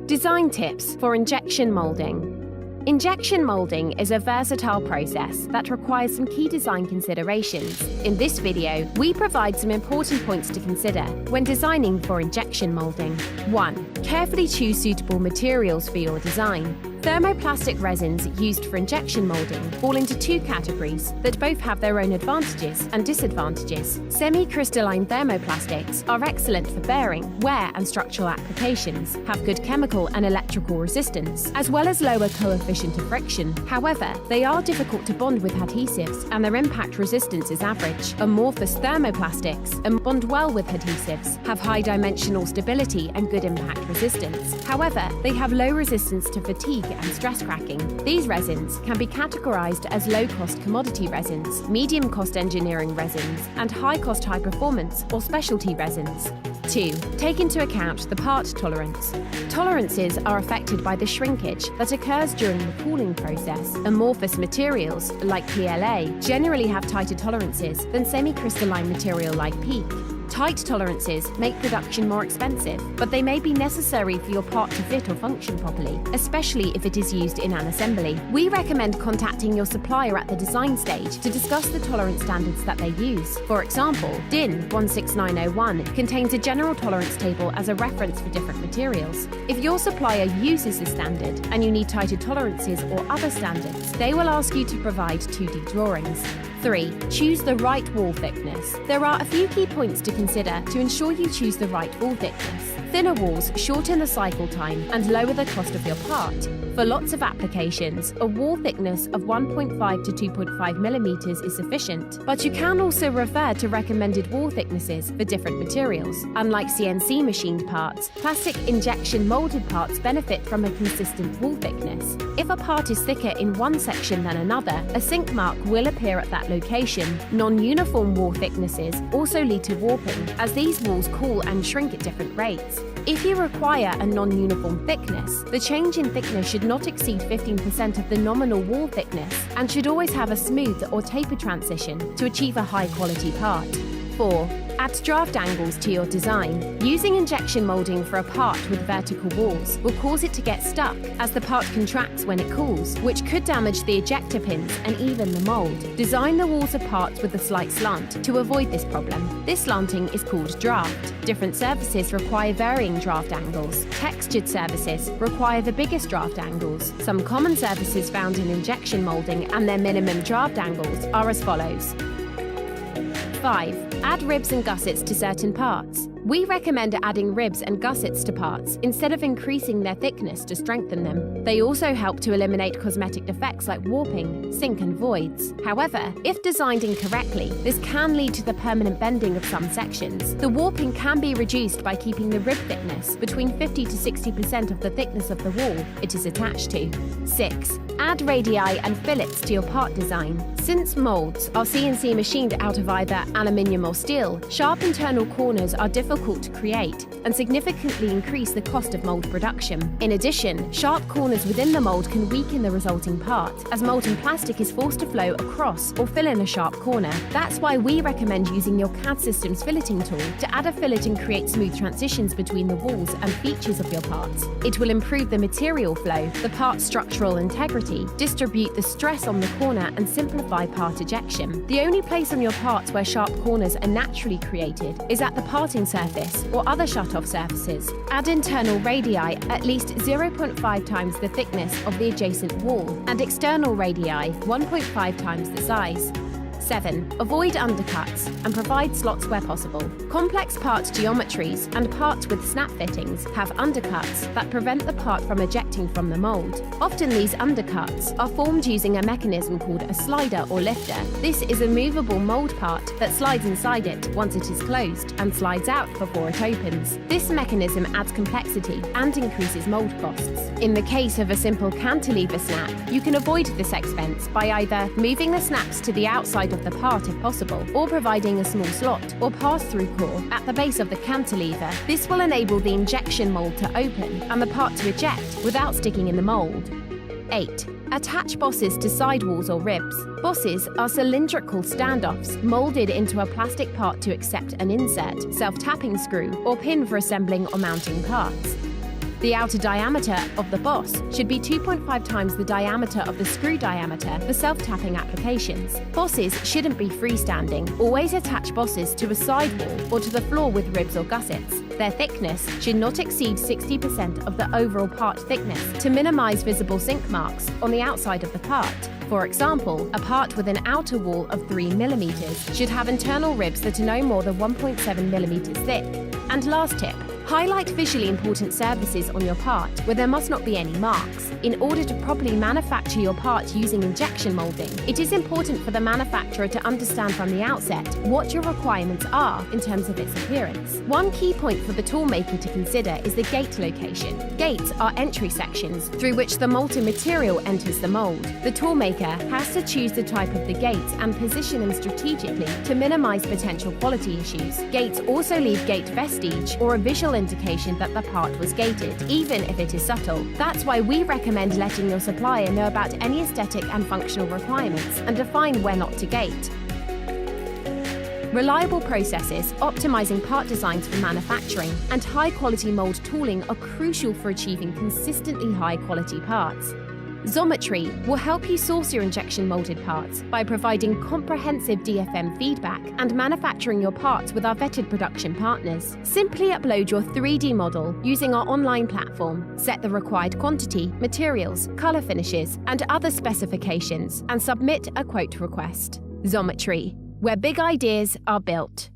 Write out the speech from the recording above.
Design tips for injection molding. Injection molding is a versatile process that requires some key design considerations. In this video, we provide some important points to consider when designing for injection molding. 1. Carefully choose suitable materials for your design. Thermoplastic resins used for injection molding fall into two categories that both have their own advantages and disadvantages. Semi-crystalline thermoplastics are excellent for bearing, wear and structural applications, have good chemical and electrical resistance, as well as lower coefficient of friction. However, they are difficult to bond with adhesives and their impact resistance is average. Amorphous thermoplastics bond well with adhesives, have high dimensional stability and good impact resistance. However, they have low resistance to fatigue and stress cracking. These resins can be categorized as low-cost commodity resins, medium-cost engineering resins, and high-cost high-performance or specialty resins. 2. Take into account the part tolerance. Tolerances are affected by the shrinkage that occurs during the cooling process. Amorphous materials, like PLA, generally have tighter tolerances than semi-crystalline material like PEEK. Tight tolerances make production more expensive, but they may be necessary for your part to fit or function properly, especially if it is used in an assembly. We recommend contacting your supplier at the design stage to discuss the tolerance standards that they use. For example, DIN 16901 contains a general tolerance table as a reference for different materials. If your supplier uses the standard and you need tighter tolerances or other standards, they will ask you to provide 2D drawings. 3. Choose the right wall thickness. There are a few key points to consider to ensure you choose the right wall thickness. Thinner walls shorten the cycle time and lower the cost of your part. For lots of applications, a wall thickness of 1.5 to 2.5 millimeters is sufficient, but you can also refer to recommended wall thicknesses for different materials. Unlike CNC machined parts, plastic injection molded parts benefit from a consistent wall thickness. If a part is thicker in one section than another, a sink mark will appear at that location. Non-uniform wall thicknesses also lead to warping, as these walls cool and shrink at different rates. If you require a non-uniform thickness, the change in thickness should not exceed 15% of the nominal wall thickness and should always have a smooth or taper transition to achieve a high-quality part. 4. Add draft angles to your design. Using injection molding for a part with vertical walls will cause it to get stuck as the part contracts when it cools, which could damage the ejector pins and even the mold. Design the walls of parts with a slight slant to avoid this problem. This slanting is called draft. Different surfaces require varying draft angles. Textured surfaces require the biggest draft angles. Some common surfaces found in injection molding and their minimum draft angles are as follows. 5. Add ribs and gussets to certain parts. We recommend adding ribs and gussets to parts instead of increasing their thickness to strengthen them. They also help to eliminate cosmetic defects like warping, sink and voids. However, if designed incorrectly, this can lead to the permanent bending of some sections. The warping can be reduced by keeping the rib thickness between 50 to 60% of the thickness of the wall it is attached to. 6. Add radii and fillets to your part design. Since molds are CNC machined out of either aluminium or steel, sharp internal corners are difficult to create and significantly increase the cost of mold production. In addition, sharp corners within the mold can weaken the resulting part, as molten plastic is forced to flow across or fill in a sharp corner. That's why we recommend using your CAD system's filleting tool to add a fillet and create smooth transitions between the walls and features of your parts. It will improve the material flow, the part's structural integrity, distribute the stress on the corner and simplify part ejection. The only place on your parts where sharp corners are naturally created is at the parting surface or other shut-off surfaces. Add internal radii at least 0.5 times the thickness of the adjacent wall and external radii 1.5 times the size. 7. Avoid undercuts and provide slots where possible. Complex part geometries and parts with snap fittings have undercuts that prevent the part from ejecting from the mold. Often these undercuts are formed using a mechanism called a slider or lifter. This is a movable mold part that slides inside it once it is closed and slides out before it opens. This mechanism adds complexity and increases mold costs. In the case of a simple cantilever snap, you can avoid this expense by either moving the snaps to the outside of the part if possible, or providing a small slot or pass-through core at the base of the cantilever. This will enable the injection mold to open and the part to eject without sticking in the mold. 8. Attach bosses to sidewalls or ribs. Bosses are cylindrical standoffs molded into a plastic part to accept an insert, self-tapping screw, or pin for assembling or mounting parts. The outer diameter of the boss should be 2.5 times the diameter of the screw diameter for self-tapping applications. Bosses shouldn't be freestanding. Always attach bosses to a sidewall or to the floor with ribs or gussets. Their thickness should not exceed 60% of the overall part thickness to minimize visible sink marks on the outside of the part. For example, a part with an outer wall of 3 mm should have internal ribs that are no more than 1.7 mm thick. And last tip, highlight visually important surfaces on your part where there must not be any marks. In order to properly manufacture your part using injection molding, it is important for the manufacturer to understand from the outset what your requirements are in terms of its appearance. One key point for the toolmaker to consider is the gate location. Gates are entry sections through which the molten material enters the mold. The toolmaker has to choose the type of the gates and position them strategically to minimize potential quality issues. Gates also leave gate vestige or a visual indication that the part was gated, even if it is subtle. That's why we recommend letting your supplier know about any aesthetic and functional requirements and define where not to gate. Reliable processes, optimizing part designs for manufacturing, and high-quality mold tooling are crucial for achieving consistently high-quality parts. Xometry will help you source your injection molded parts by providing comprehensive DFM feedback and manufacturing your parts with our vetted production partners. Simply upload your 3D model using our online platform, set the required quantity, materials, color finishes, and other specifications, and submit a quote request. Xometry, where big ideas are built.